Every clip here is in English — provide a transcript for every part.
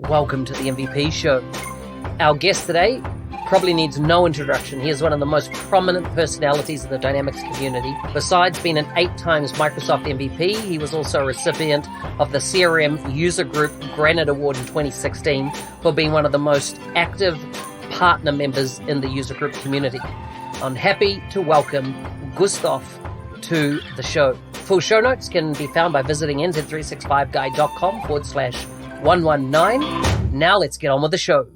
Welcome to the MVP Show. Our guest today probably needs no introduction. He is one of the most prominent personalities in the Dynamics community. Besides being an 8 times Microsoft MVP, he was also a recipient of the CRM User Group Granite Award in 2016 for being one of the most active partner members in the user group community. I'm happy to welcome Gustaf to the show. Full show notes can be found by visiting nz365guide.com/119. Now let's get on with the show.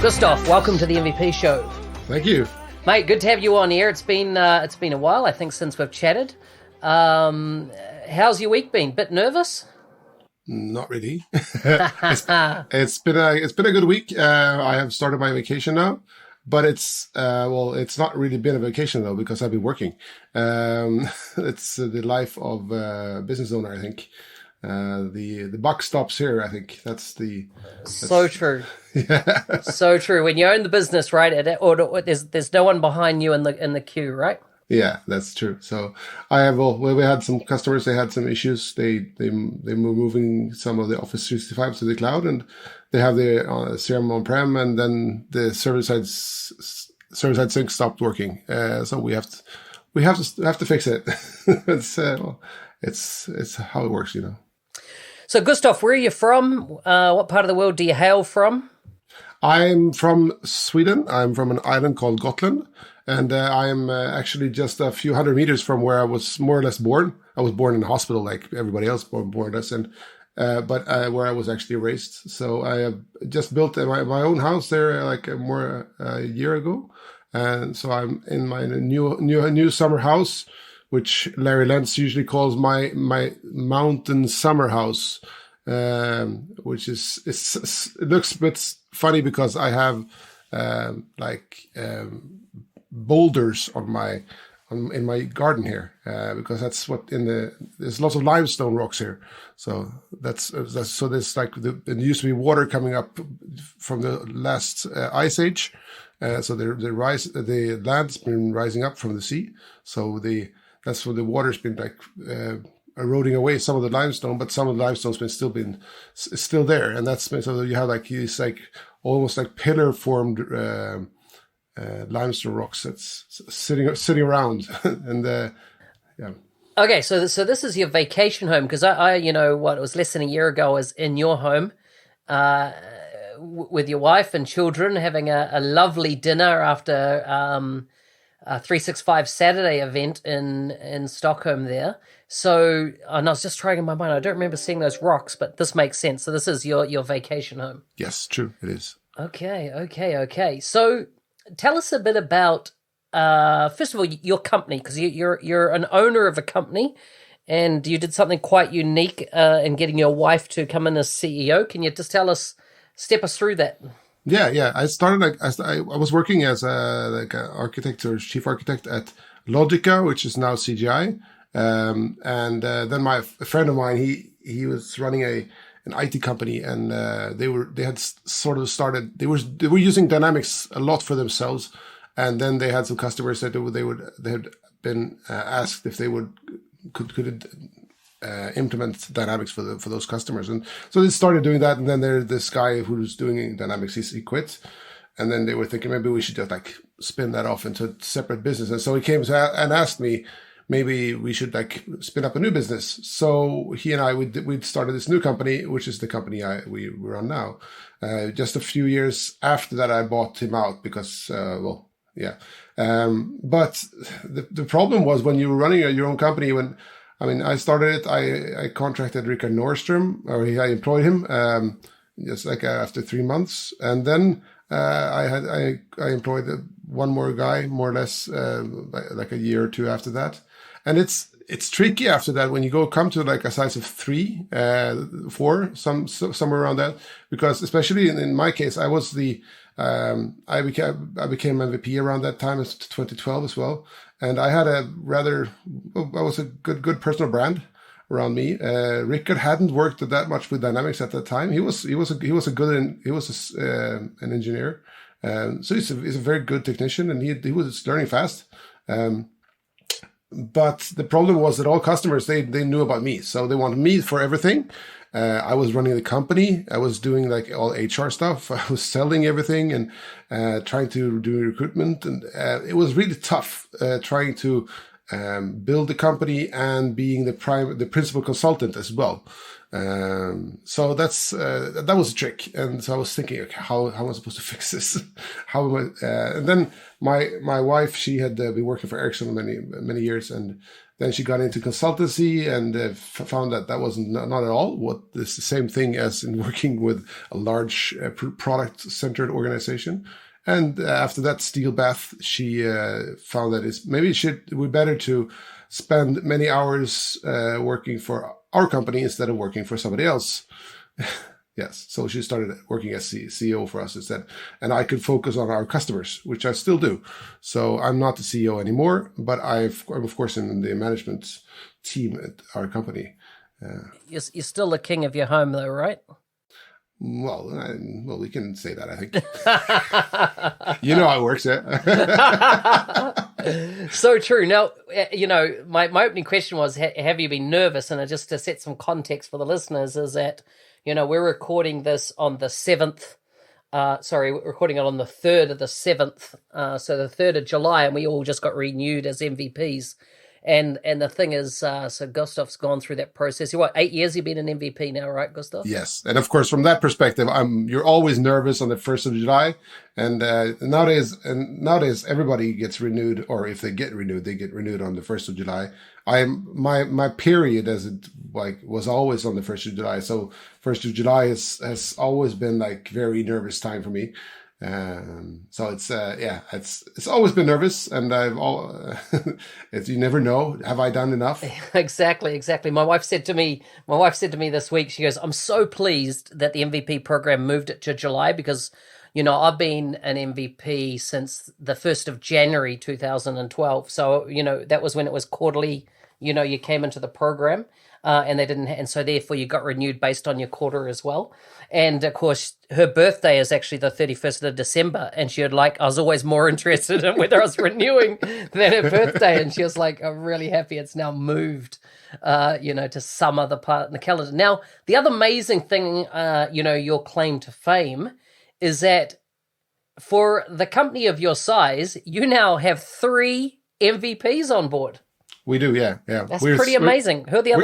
Gustaf, welcome to the MVP Show. Thank you, mate. Good to have you on here. It's been a while, I think, since we've chatted. How's your week been? Bit nervous? Not really. It's been a good week. I have started my vacation now, but it's not really been a vacation though, because I've been working. It's the life of a business owner, I think. The buck stops here. I think that's so true. Yeah. So true. When you own the business, right? Or there's no one behind you in the queue, right? Yeah, that's true. So I have. We had some customers. They had some issues. They were moving some of the Office 365 to the cloud, and they have the CRM on-prem, and then the server-side sync stopped working. So we have to fix it. It's how it works, you know. So Gustaf, where are you from? What part of the world do you hail from? I'm from Sweden. I'm from an island called Gotland. And I'm actually just a few hundred meters from where I was more or less born. I was born in a hospital like everybody else born more or less, but where I was actually raised. So I have just built my own house there like a year ago. And so I'm in my new summer house, which Larry Lentz usually calls my mountain summer house, which it looks a bit funny because I have boulders in my garden here, because that's what there's lots of limestone rocks here. So that's so there's like there used to be water coming up from the last ice age. So the land's been rising up from the sea. So that's where the water's been eroding away some of the limestone, but some of the limestone's been still there, and that's so you have like these almost like pillar formed limestone rocks that's sitting around, and yeah. Okay, so this is your vacation home, because I it was less than a year ago, I was in your home with your wife and children having a lovely dinner after a 365 Saturday event in Stockholm there. So, and I was just trying in my mind, I don't remember seeing those rocks, but this makes sense. So this is your vacation home. Yes, true, it is. Okay. So tell us a bit about, first of all, your company, because you're an owner of a company, and you did something quite unique in getting your wife to come in as CEO. Can you just step us through that? Yeah. I started I was working as an architect or chief architect at Logica, which is now CGI. And then a friend of mine, he was running an IT company, and they were using Dynamics a lot for themselves. And then they had some customers that they had been asked if they could implement Dynamics for those customers, and so they started doing that. And then there's this guy who's doing Dynamics, he quit, and then they were thinking maybe we should just spin that off into a separate business. And so he came and asked me maybe we should spin up a new business. So he and I we'd started this new company, which is the company we run now. Just a few years after that, I bought him out because yeah. But the problem was when you were running your own company. I started it. I contracted Richard Nordstrom, or I employed him just after 3 months, and then I employed one more guy, more or less, like a year or two after that. And it's tricky after that when you come to a size of 3, 4, somewhere around that, because especially in my case, I was I became MVP around that time, as 2012 as well. And I had I was a good personal brand around me. Rickard hadn't worked that much with Dynamics at that time. He was an engineer. So he's a very good technician, and he was learning fast. But the problem was that all customers, they knew about me. So they wanted me for everything. I was running the company. I was doing like all HR stuff. I was selling everything and trying to do recruitment. And it was really tough trying to build the company and being the principal consultant as well. So that was a trick. And so I was thinking, okay, how am I supposed to fix this? How am I? And then my wife, she had been working for Ericsson many years, and then she got into consultancy and found that wasn't not at all what it's the same thing as in working with a large product-centered organization. And after that steel bath, she found that maybe it would be better to spend many hours working for our company instead of working for somebody else. Yes, so she started working as CEO for us instead, and I could focus on our customers, which I still do. So I'm not the CEO anymore, but I'm of course in the management team at our company. You're still the king of your home, though, right? Well, we can say that, I think. You know how it works, yeah? So true. Now, my opening question was, have you been nervous? And just to set some context for the listeners is that, we're recording this on the 7th. We're recording it on the 3rd of the 7th. So the 3rd of July, and we all just got renewed as MVPs. And the thing is, so Gustaf's gone through that process. 8 years you've been an MVP now, right, Gustaf? Yes. And of course, from that perspective, you're always nervous on the 1st of July. And nowadays everybody gets renewed, or if they get renewed on the 1st of July. My period was always on the 1st of July. So 1st of July has always been like very nervous time for me. So it's always been nervous, and you never know, have I done enough? Exactly. My wife said to me this week, she goes, I'm so pleased that the MVP program moved it to July because, I've been an MVP since the 1st of January 2012. So, that was when it was quarterly, you came into the program. And so therefore you got renewed based on your quarter as well. And of course, her birthday is actually the 31st of December. And I was always more interested in whether I was renewing than her birthday. And she was like, I'm really happy it's now moved, to some other part in the calendar. Now, the other amazing thing, your claim to fame is that for the company of your size, you now have 3 MVPs on board. We do, yeah. That's pretty amazing. Who are the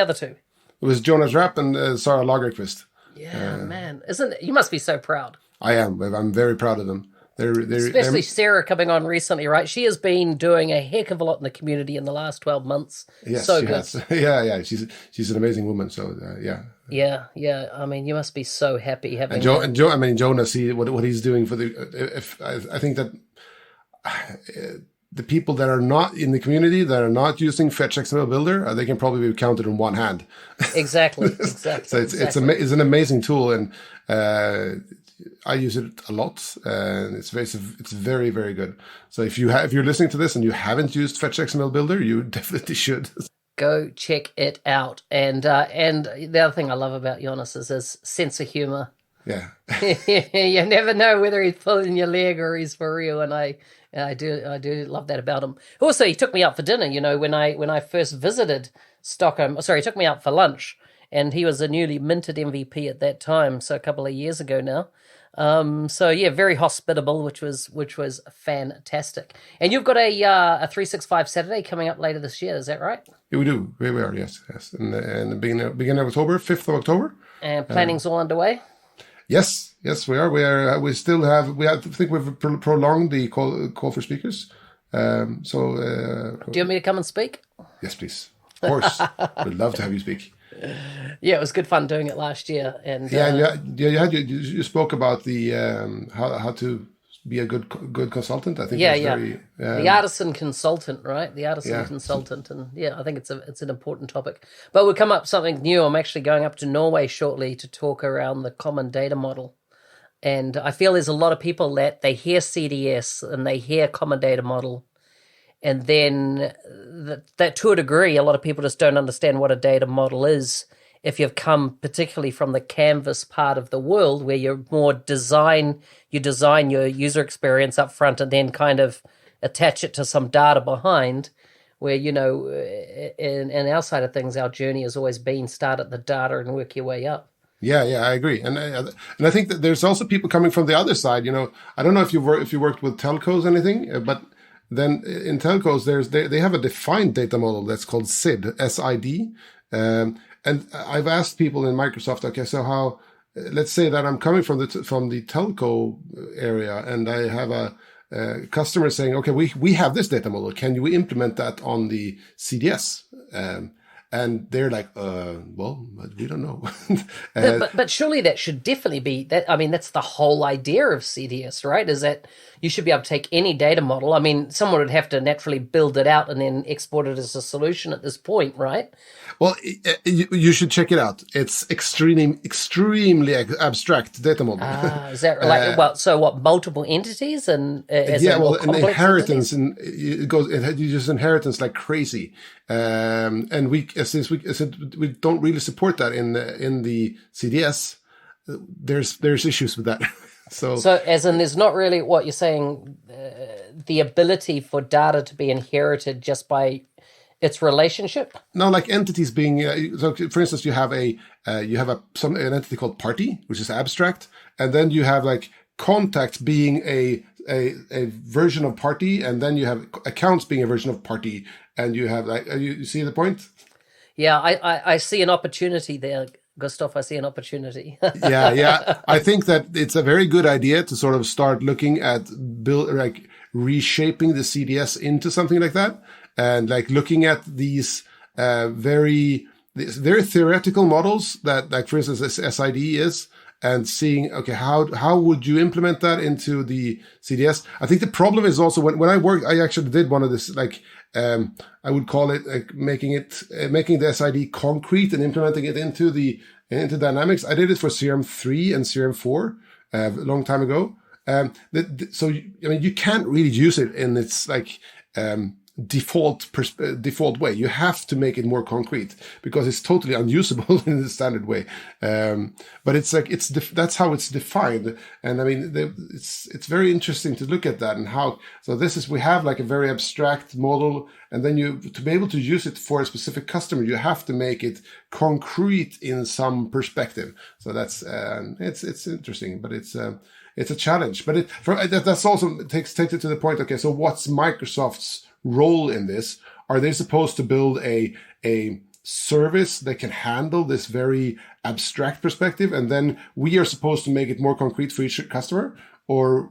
other 2? It was Jonas Rapp and Sarah Lagerqvist. Yeah, man. You must be so proud. I am. I'm very proud of them. Especially Sarah coming on recently, right? She has been doing a heck of a lot in the community in the last 12 months. Yes, so she good. Has. Yeah. She's an amazing woman. So yeah. Yeah. I mean, you must be so happy having. Jonas, what he's doing for I think that. The people that are not in the community, that are not using Fetch XML Builder, they can probably be counted on one hand. Exactly. So it's an amazing tool, and I use it a lot, and it's very, very good. So if you're listening to this and you haven't used Fetch XML Builder, you definitely should. Go check it out. And the other thing I love about Jonas is his sense of humor. Yeah. You never know whether he's pulling your leg or he's for real, and I do love that about him. Also, he took me out for dinner, when I first visited Stockholm. Sorry, he took me out for lunch, and he was a newly minted MVP at that time, so a couple of years ago now. Very hospitable, which was fantastic. And you've got a 365 Saturday coming up later this year, is that right? Yeah, we do. We are, yes. In the beginning of October, 5th of October. And planning's all underway? Yes, we are. We still have. I think we've prolonged the call for speakers. Do you want me to come and speak? Yes, please. Of course, we'd love to have you speak. Yeah, it was good fun doing it last year. And you spoke about the how to be a good consultant. I think the artisan consultant, right? The artisan consultant, and I think it's an important topic. But we'll come up with something new. I'm actually going up to Norway shortly to talk around the common data model, and I feel there's a lot of people that they hear CDS and they hear common data model, and then that to a degree, a lot of people just don't understand what a data model is. If you've come particularly from the Canvas part of the world where you're more you design your user experience up front and then kind of attach it to some data behind, where, in our side of things, our journey has always been start at the data and work your way up. Yeah, I agree, and I think that there's also people coming from the other side. I don't know if you worked with telcos or anything, but then in telcos they have a defined data model that's called SID, SID, and I've asked people in Microsoft, okay, so how? Let's say that I'm coming from the telco area, and I have a customer saying, okay, we have this data model. Can you implement that on the CDS? And they're like, well, we don't know. but surely that should definitely be that. I mean, that's the whole idea of CDS, right? Is that you should be able to take any data model. I mean, someone would have to naturally build it out and then export it as a solution at this point, right? Well, you should check it out. It's extremely abstract data model. Is that like so what? Multiple entities and an inheritance, and it uses inheritance like crazy. And since we don't really support that in the CDS, there's issues with that. So as in, there's not really what you're saying, the ability for data to be inherited just by its relationship. No, like entities being. So, for instance, you have an entity called party, which is abstract, and then you have like contact being a version of party, and then you have accounts being a version of party, and you have like you see the point? Yeah, I see an opportunity there, Gustaf. I see an opportunity. yeah. I think that it's a very good idea to sort of start looking at reshaping the CDS into something like that, and like looking at these very theoretical models that, like, for instance, this SID is. And seeing, okay, how would you implement that into the CDS? I think the problem is also when I worked, I actually did one of this, like, I would call it like making the SID concrete and implementing it into Dynamics. I did it for CRM3 and CRM4 a long time ago. So I mean, you can't really use it in its like default way. You have to make it more concrete because it's totally unusable in the standard way. But it's like that's how it's defined, and I mean it's very interesting to look at that and how. So we have like a very abstract model, and then to be able to use it for a specific customer, you have to make it concrete in some perspective. So that's it's interesting, but it's a challenge. But that's also takes it to the point. Okay, so what's Microsoft's role in this? Are they supposed to build a service that can handle this very abstract perspective, and then we are supposed to make it more concrete for each customer? Or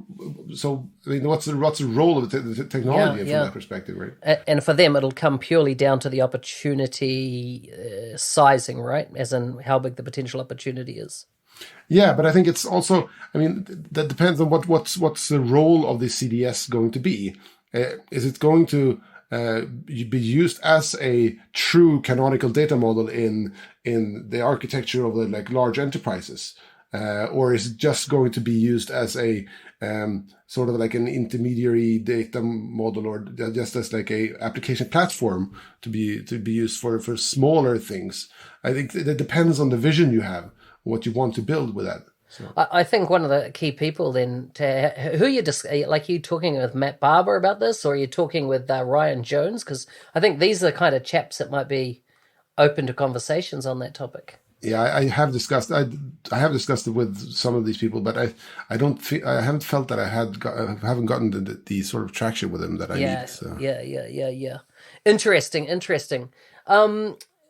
so I mean, what's the role of the technology from that perspective, right? And for them, it'll come purely down to the opportunity sizing, right? As in how big the potential opportunity is. Yeah, but I think it's also, I mean, that depends on what's the role of the CDS going to be. Is it going to be used as a true canonical data model in the architecture of the like large enterprises, or is it just going to be used as a sort of like an intermediary data model, or just as like a application platform to be used for smaller things? I think that depends on the vision you have, what you want to build with that. So. I think one of the key people then who you like, you talking with Matt Barber about this, or are you talking with Ryan Jones? Because I think these are the kind of chaps that might be open to conversations on that topic. Yeah, I have discussed it with some of these people, but I haven't felt that I haven't gotten the sort of traction with them that I need. So. Yeah. Interesting.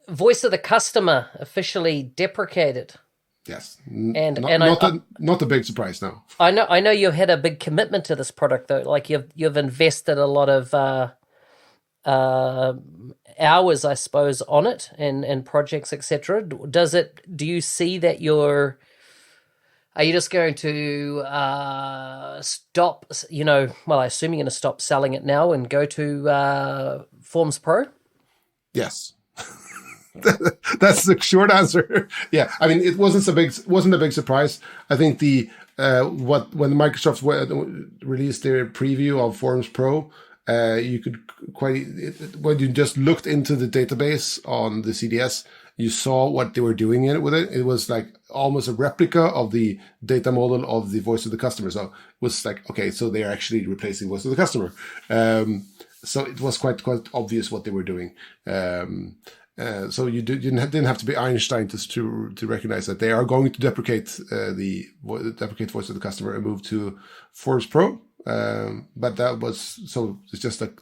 Voice of the customer officially deprecated. Yes, not a big surprise now. I know you had a big commitment to this product though. Like you've invested a lot of hours, I suppose, on it and projects, etc. Do you see that are you just going to stop? I assume you're going to stop selling it now and go to Forms Pro? Yes. That's the short answer. Yeah, I mean, it wasn't a big surprise. I think when Microsoft released their preview of Forms Pro, you could when you just looked into the database on the CDS, you saw what they were doing with it. It was like almost a replica of the data model of the voice of the customer. So it was like, okay, so they're actually replacing voice of the customer. So it was quite obvious what they were doing. So you didn't have to be Einstein to recognize that they are going to deprecate deprecate voice of the customer and move to Forms Pro. But that was it's just a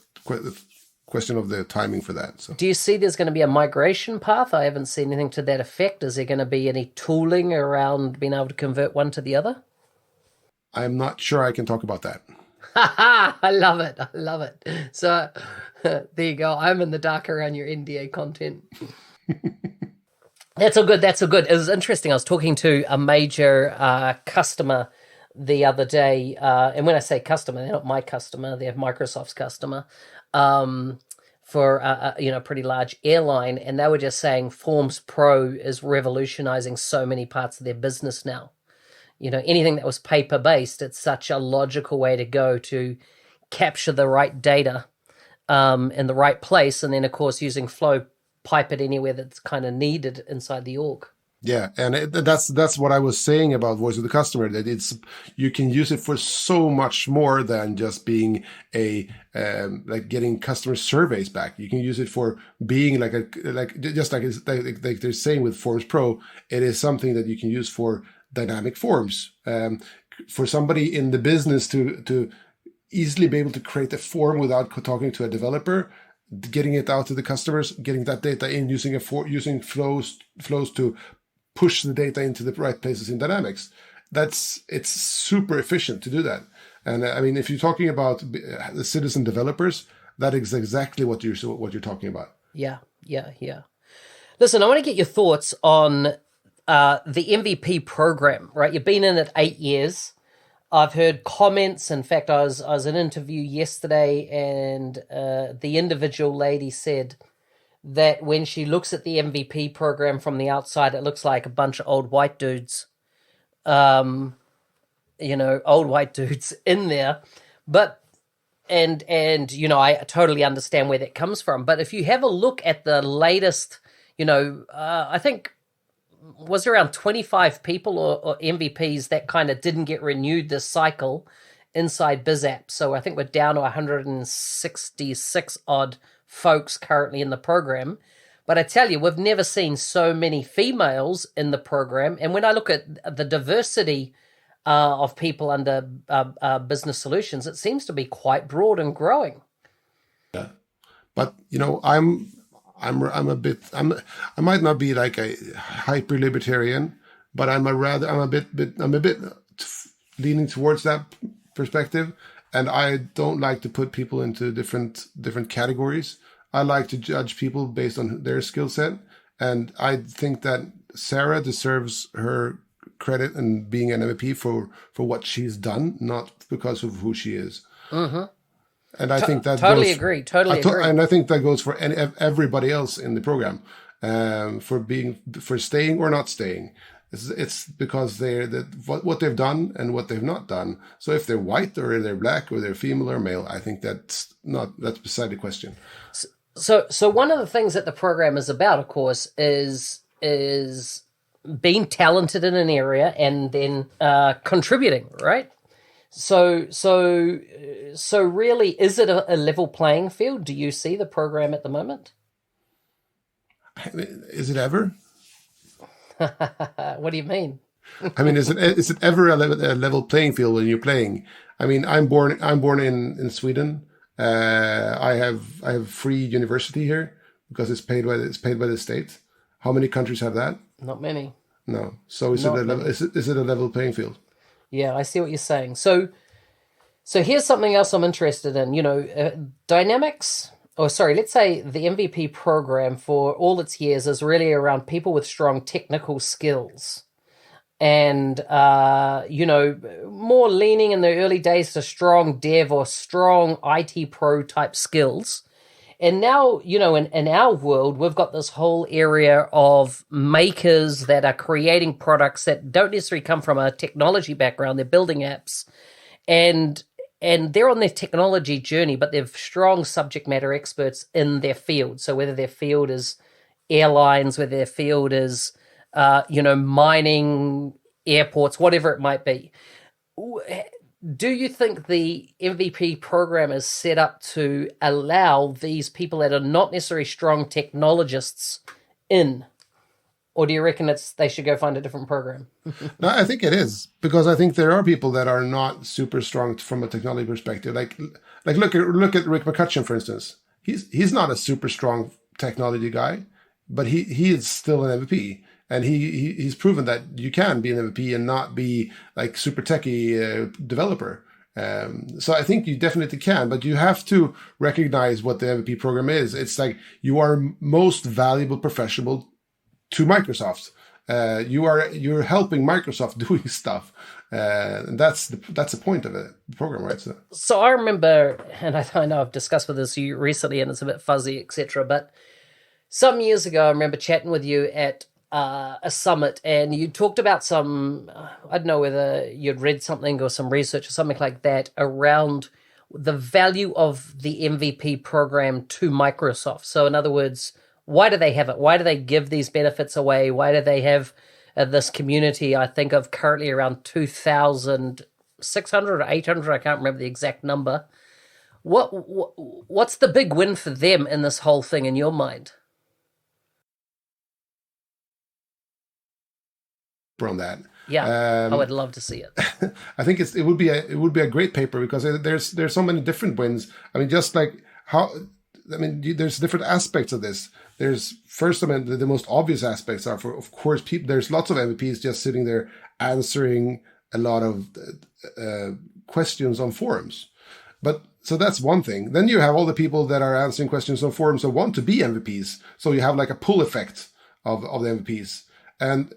question of the timing for that. So, do you see there's going to be a migration path? I haven't seen anything to that effect. Is there going to be any tooling around being able to convert one to the other? I'm not sure I can talk about that. I love it. I love it. So there you go. I'm in the dark around your NDA content. That's all good. That's all good. It was interesting. I was talking to a major customer the other day. And when I say customer, they're not my customer. They're Microsoft's customer for a pretty large airline. And they were just saying Forms Pro is revolutionizing so many parts of their business now. Anything that was paper-based, it's such a logical way to go to capture the right data in the right place. And then, of course, using Flowpipe it anywhere that's kind of needed inside the org. Yeah, and that's what I was saying about voice of the customer, that you can use it for so much more than just being like getting customer surveys back. You can use it for being like they're saying with Forms Pro, it is something that you can use for dynamic forms, for somebody in the business to easily be able to create a form without talking to a developer, getting it out to the customers, getting that data in, using flows to push the data into the right places in Dynamics. It's super efficient to do that. And I mean, if you're talking about the citizen developers, that is exactly what you're talking about. Yeah. Listen, I want to get your thoughts on the MVP program, right? You've been in it 8 years. I've heard comments. In fact, I was in an interview yesterday, and the individual lady said that when she looks at the MVP program from the outside, it looks like a bunch of old white dudes, old white dudes in there. But and I totally understand where that comes from. But if you have a look at the latest, I think, was there around 25 people or MVPs that kind of didn't get renewed this cycle inside BizApp. So I think we're down to 166 odd folks currently in the program. But I tell you, we've never seen so many females in the program. And when I look at the diversity of people under business solutions, it seems to be quite broad and growing. Yeah, but I might not be like a hyper libertarian, but I'm a bit leaning towards that perspective. And I don't like to put people into different categories. I like to judge people based on their skill set. And I think that Sarah deserves her credit and being an MVP for what she's done, not because of who she is. Mm-hmm. And I think that totally agree. And I think that goes for everybody else in the program, for staying or not staying. It's because what they've done and what they've not done. So if they're white or they're black or they're female or male, I think that's beside the question. So one of the things that the program is about, of course, is being talented in an area and then contributing, right? So really, is it a level playing field? Do you see the program at the moment? Is it ever? What do you mean? I mean, is it ever a level playing field when you're playing? I mean, I'm born in Sweden. I have free university here because it's paid by the state. How many countries have that? Not many. No. So is it a level playing field? Yeah, I see what you're saying. So here's something else I'm interested in. Dynamics. Let's say the MVP program for all its years is really around people with strong technical skills. And, more leaning in the early days to strong dev or strong IT pro type skills. And now, in our world, we've got this whole area of makers that are creating products that don't necessarily come from a technology background. They're building apps. And they're on their technology journey, but they're strong subject matter experts in their field. So whether their field is airlines, whether their field is, mining, airports, whatever it might be. Do you think the MVP program is set up to allow these people that are not necessarily strong technologists in? Or do you reckon they should go find a different program? No, I think it is, because I think there are people that are not super strong from a technology perspective. Like look at Rick McCutcheon, for instance. He's not a super strong technology guy, but he is still an MVP, and he's proven that you can be an MVP and not be like super techie developer. So I think you definitely can, but you have to recognize what the MVP program is. It's like you are most valuable professional to Microsoft. You're helping Microsoft doing stuff, and that's the point of the program, right? So I remember, and I know I've discussed with this you recently, and it's a bit fuzzy, etc. But some years ago, I remember chatting with you at a summit, and you talked about some, I don't know whether you'd read something or some research or something like that around the value of the MVP program to Microsoft. So in other words, why do they have it? Why do they give these benefits away? Why do they have this community? I think of currently around 2,600 or 800. I can't remember the exact number. What's the big win for them in this whole thing in your mind? On that, yeah, I would love to see it. I think it would be a great paper, because there's so many different wins. I mean, just like there's different aspects of this. There's first, the most obvious aspects are, of course, people. There's lots of MVPs just sitting there answering a lot of questions on forums, but so that's one thing. Then you have all the people that are answering questions on forums and want to be MVPs. So you have like a pull effect of the MVPs, and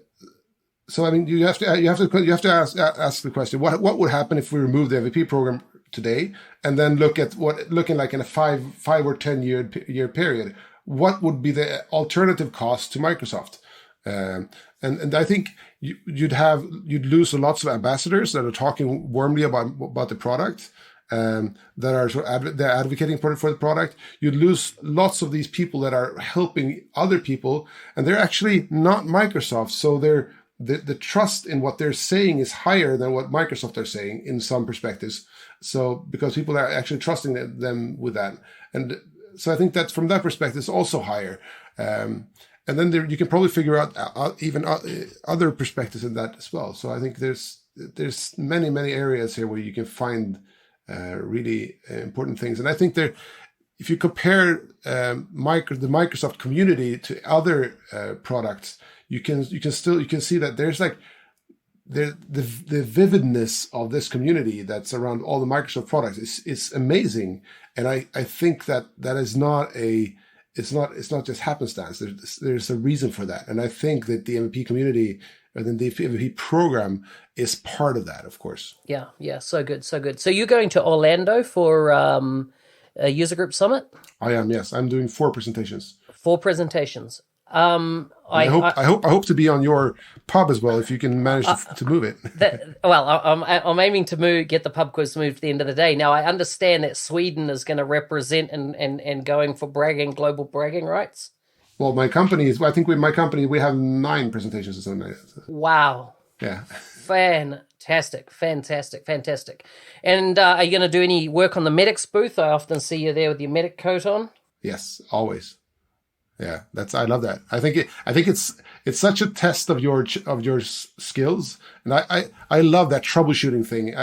so you have to ask the question: what would happen if we remove the MVP program today, and then looking like in a 5 or 10 year period? What would be the alternative cost to Microsoft? And I think you'd lose lots of ambassadors that are talking warmly about the product, that are they're advocating for the product. You'd lose lots of these people that are helping other people, and they're actually not Microsoft. So the trust in what they're saying is higher than what Microsoft are saying in some perspectives. So because people are actually trusting them with that, and so I think that from that perspective, it's also higher. And then you can probably figure out even other perspectives in that as well. So I think there's many areas here where you can find really important things. And I think if you compare the Microsoft community to other products, you can see that there's like the vividness of this community that's around all the Microsoft products is amazing. And I think that is not it's not just happenstance. There's a reason for that. And I think that the MVP community, or the MVP program, is part of that, of course. Yeah. So good. So you're going to Orlando for a user group summit? I am, yes. I'm doing 4 presentations. 4 presentations. I hope to be on your pub as well, if you can manage to move it. I'm aiming to get the pub quiz moved at the end of the day. Now I understand that Sweden is going to represent and going for global bragging rights. Well, my company we have 9 presentations or something like that. Wow. Yeah. Fantastic. And are you going to do any work on the Medics booth? I often see you there with your medic coat on. Yes, always. Yeah, I love that. I think it's such a test of your skills, and I love that troubleshooting thing.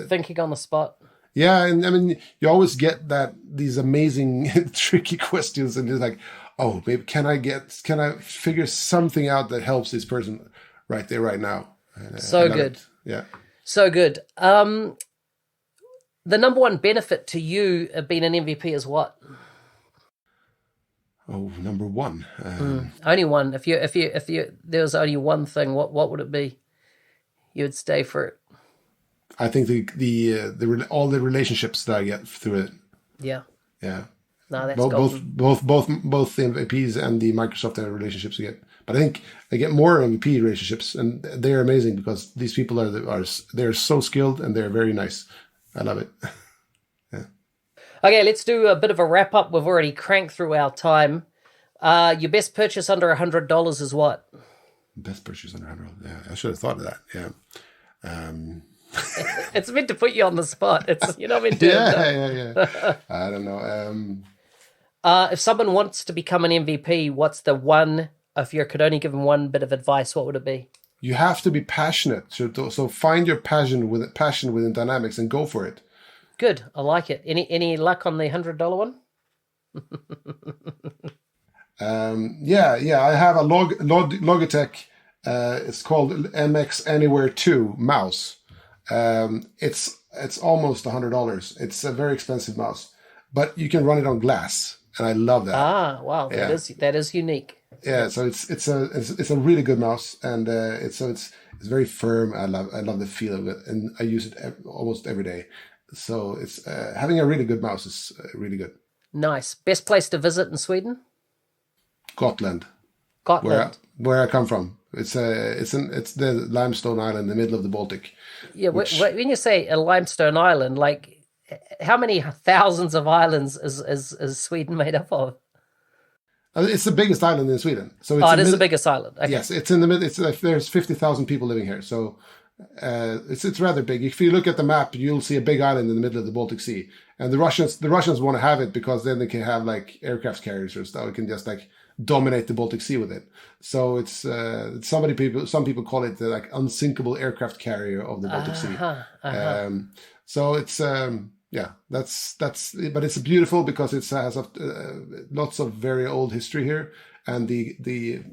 Thinking on the spot. Yeah, and I mean, you always get these amazing tricky questions, and it's like, oh, maybe can I figure something out that helps this person right there, right now? So good. Yeah. So good. The number one benefit to you of being an MVP is what? Oh, number one. Only one. If there was only one thing, what would it be? You would stay for it. I think all the relationships that I get through it. Yeah. Yeah. No, that's both the MVPs and the Microsoft relationships I get. But I think I get more MVP relationships, and they're amazing because these people they're so skilled and they're very nice. I love it. Yeah. Okay, let's do a bit of a wrap up. We've already cranked through our time. Your best purchase under $100 is what? Best purchase under $100. Yeah, I should have thought of that. Yeah. It's meant to put you on the spot. It's you're not meant to. Yeah. I don't know. If someone wants to become an MVP, what's the one? If you could only give them one bit of advice, what would it be? You have to be passionate. So find your passion within Dynamics and go for it. Good, I like it. Any luck on the $100 one? Yeah. I have a Logitech. It's called MX Anywhere 2 mouse. It's almost $100. It's a very expensive mouse, but you can run it on glass, and I love that. Ah, wow, that is unique. Yeah, so it's a really good mouse, and it's very firm. I love the feel of it, and I use it almost every day. So it's having a really good mouse is really good. Nice. Best place to visit in Sweden? Gotland. Where I come from. It's the limestone island in the middle of the Baltic. Yeah, when you say a limestone island, like how many thousands of islands is Sweden made up of? It's the biggest island in Sweden. So it is the biggest island. Okay. Yes, it's in the middle. It's like there's 50,000 people living here. So it's rather big. If you look at the map, you'll see a big island in the middle of the Baltic Sea. And the Russians want to have it because then they can have like aircraft carriers or stuff. It can just like dominate the Baltic Sea with it. So it's some people call it the like unsinkable aircraft carrier of the Baltic Sea. So it's but it's beautiful because it has lots of very old history here, and the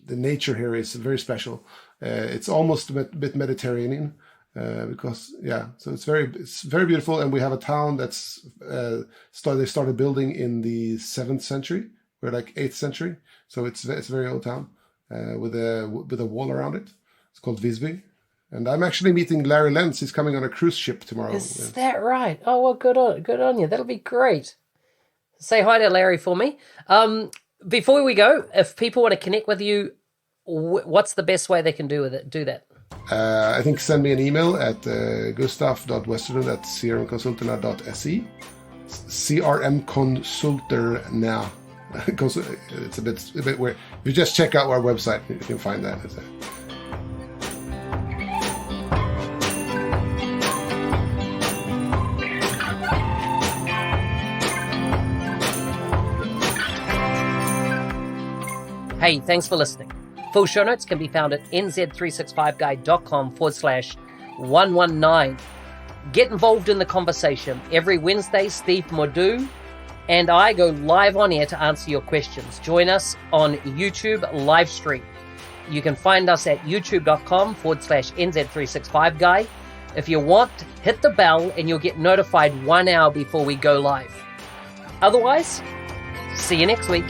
nature here is very special. It's almost a bit Mediterranean. So it's very beautiful, and we have a town that's they started building in the 7th century. We're like 8th century, so it's a very old town with a wall around it. It's called Visby, and I'm actually meeting Larry Lenz. He's coming on a cruise ship tomorrow. Is that right? Oh well, good on you. That'll be great. Say hi to Larry for me. Before we go, if people want to connect with you, what's the best way they can do that? I think send me an email at gustaf.westerlund@crm-konsulterna.se. CRM-Konsulterna. It's a bit weird. If you just check out our website, you can find that. Hey, thanks for listening. Full show notes can be found at nz365guide.com/119. Get involved in the conversation. Every Wednesday, Steve Mordu and I go live on air to answer your questions. Join us on YouTube live stream. You can find us at youtube.com/NZ365Guy. If you want, hit the bell and you'll get notified 1 hour before we go live. Otherwise, see you next week.